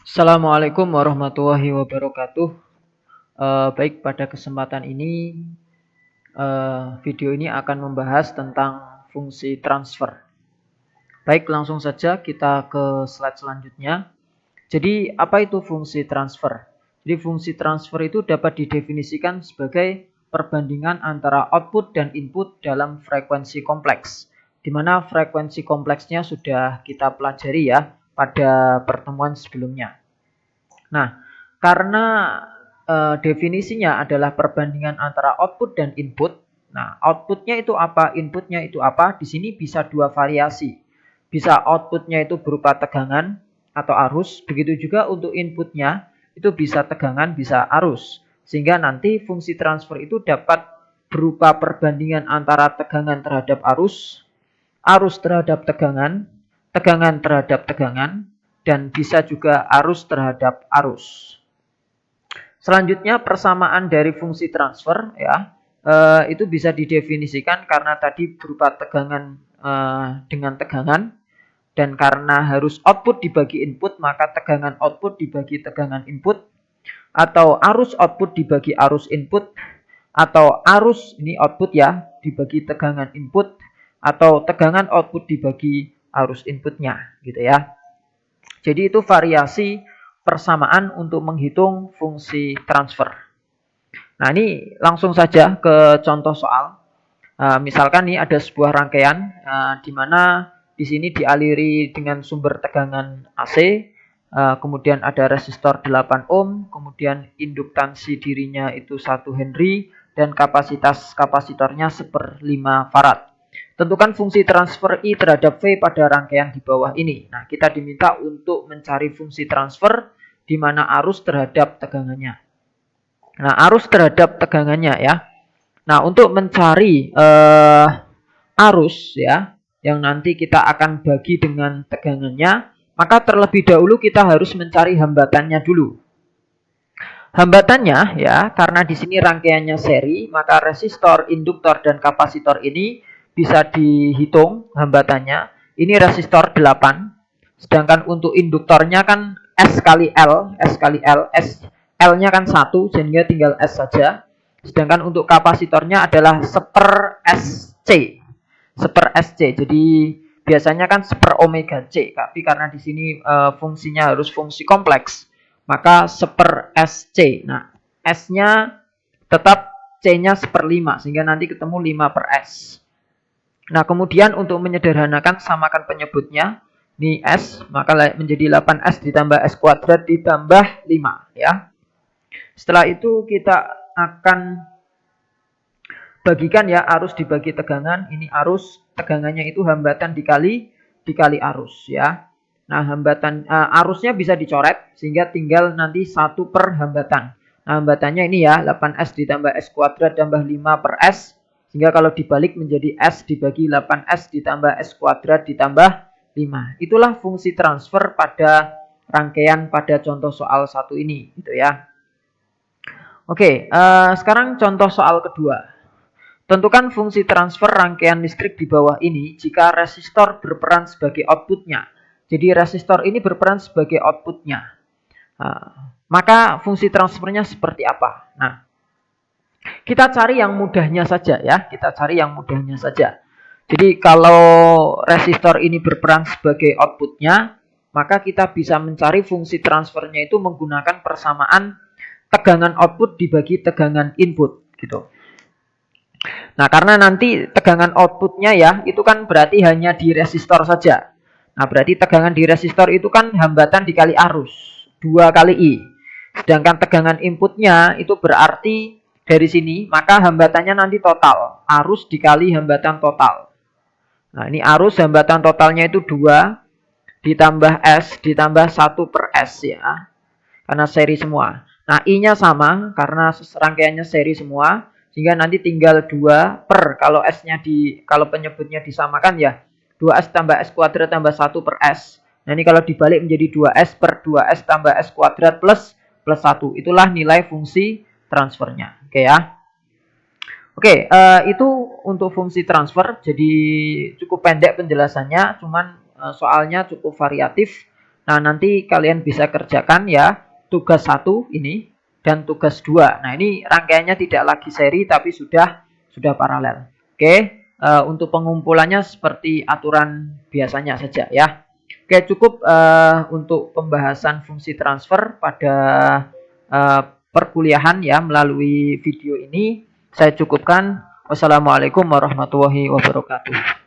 Assalamualaikum warahmatullahi wabarakatuh. Baik, pada kesempatan ini video ini akan membahas tentang fungsi transfer. Baik, langsung saja kita ke slide selanjutnya. Jadi, apa itu fungsi transfer? Jadi, fungsi transfer itu dapat didefinisikan sebagai perbandingan antara output dan input dalam frekuensi kompleks, di mana frekuensi kompleksnya sudah kita pelajari ya pada pertemuan sebelumnya. Nah, karena definisinya adalah perbandingan antara output dan input. Nah, outputnya itu apa, inputnya itu apa? Di sini bisa dua variasi. Bisa outputnya itu berupa tegangan atau arus. Begitu juga untuk inputnya itu bisa tegangan, bisa arus. Sehingga nanti fungsi transfer itu dapat berupa perbandingan antara tegangan terhadap arus, arus terhadap tegangan, tegangan terhadap tegangan, dan bisa juga arus terhadap arus. Selanjutnya persamaan dari fungsi transfer ya itu bisa didefinisikan karena tadi berupa tegangan dengan tegangan, dan karena harus output dibagi input maka tegangan output dibagi tegangan input, atau arus output dibagi arus input, atau arus ini output ya dibagi tegangan input, atau tegangan output dibagi arus inputnya gitu ya. Jadi itu variasi persamaan untuk menghitung fungsi transfer. Nah, ini langsung saja ke contoh soal. Misalkan nih ada sebuah rangkaian di mana di sini dialiri dengan sumber tegangan AC, kemudian ada resistor 8 ohm, kemudian induktansi dirinya itu 1 Henry, dan kapasitas kapasitornya 1/5 farad. Tentukan fungsi transfer I terhadap V pada rangkaian di bawah ini. Nah, kita diminta untuk mencari fungsi transfer di mana arus terhadap tegangannya. Nah, arus terhadap tegangannya ya. Nah, untuk mencari arus ya, yang nanti kita akan bagi dengan tegangannya, maka terlebih dahulu kita harus mencari hambatannya dulu. Hambatannya ya, karena di sini rangkaiannya seri, maka resistor, induktor, dan kapasitor ini bisa dihitung hambatannya. Ini resistor 8, sedangkan untuk induktornya kan S kali L, L-nya kan 1, sehingga tinggal S saja. Sedangkan untuk kapasitornya adalah 1/SC. 1/SC. Jadi biasanya kan 1/omega C, tapi karena di sini fungsinya harus fungsi kompleks, maka 1/SC. Nah, S-nya tetap, C-nya 1/5, sehingga nanti ketemu 5/S. Nah, kemudian untuk menyederhanakan samakan penyebutnya. Ini S, maka menjadi 8S ditambah S kuadrat ditambah 5 ya. Setelah itu kita akan bagikan ya, arus dibagi tegangan. Ini arus, tegangannya itu hambatan dikali arus ya. Nah, hambatan arusnya bisa dicoret sehingga tinggal nanti 1 per hambatan. Nah, hambatannya ini ya, 8S ditambah S kuadrat tambah 5/S. Sehingga kalau dibalik menjadi S dibagi 8S ditambah S kuadrat ditambah 5. Itulah fungsi transfer pada rangkaian pada contoh soal 1 ini gitu ya. Oke, sekarang contoh soal kedua. Tentukan fungsi transfer rangkaian listrik di bawah ini jika resistor berperan sebagai outputnya. Jadi resistor ini berperan sebagai outputnya. Maka fungsi transfernya seperti apa? Nah, kita cari yang mudahnya saja ya. Kita cari yang mudahnya saja. Jadi kalau resistor ini berperan sebagai outputnya, maka kita bisa mencari fungsi transfernya itu menggunakan persamaan tegangan output dibagi tegangan input gitu. Nah, karena nanti tegangan outputnya ya, itu kan berarti hanya di resistor saja. Nah, berarti tegangan di resistor itu kan hambatan dikali arus, 2 kali I. Sedangkan tegangan inputnya itu berarti dari sini, maka hambatannya nanti total. Arus dikali hambatan total. Nah, ini arus hambatan totalnya itu 2, ditambah S, ditambah 1/S ya. Karena seri semua. Nah, I-nya sama, karena rangkaiannya seri semua. Sehingga nanti tinggal 2 per, kalau S-nya kalau penyebutnya disamakan ya, 2S tambah S kuadrat tambah 1/S. Nah, ini kalau dibalik menjadi 2S per 2S tambah S kuadrat plus 1. Itulah nilai fungsi transfernya. Oke ya. Oke, itu untuk fungsi transfer. Jadi cukup pendek penjelasannya, cuman soalnya cukup variatif. Nah, nanti kalian bisa kerjakan ya tugas 1 ini dan tugas 2. Nah, ini rangkaiannya tidak lagi seri tapi sudah paralel. Oke, untuk pengumpulannya seperti aturan biasanya saja ya. Oke, cukup untuk pembahasan fungsi transfer pada perkuliahan ya melalui video ini. Saya cukupkan. Wassalamualaikum warahmatullahi wabarakatuh.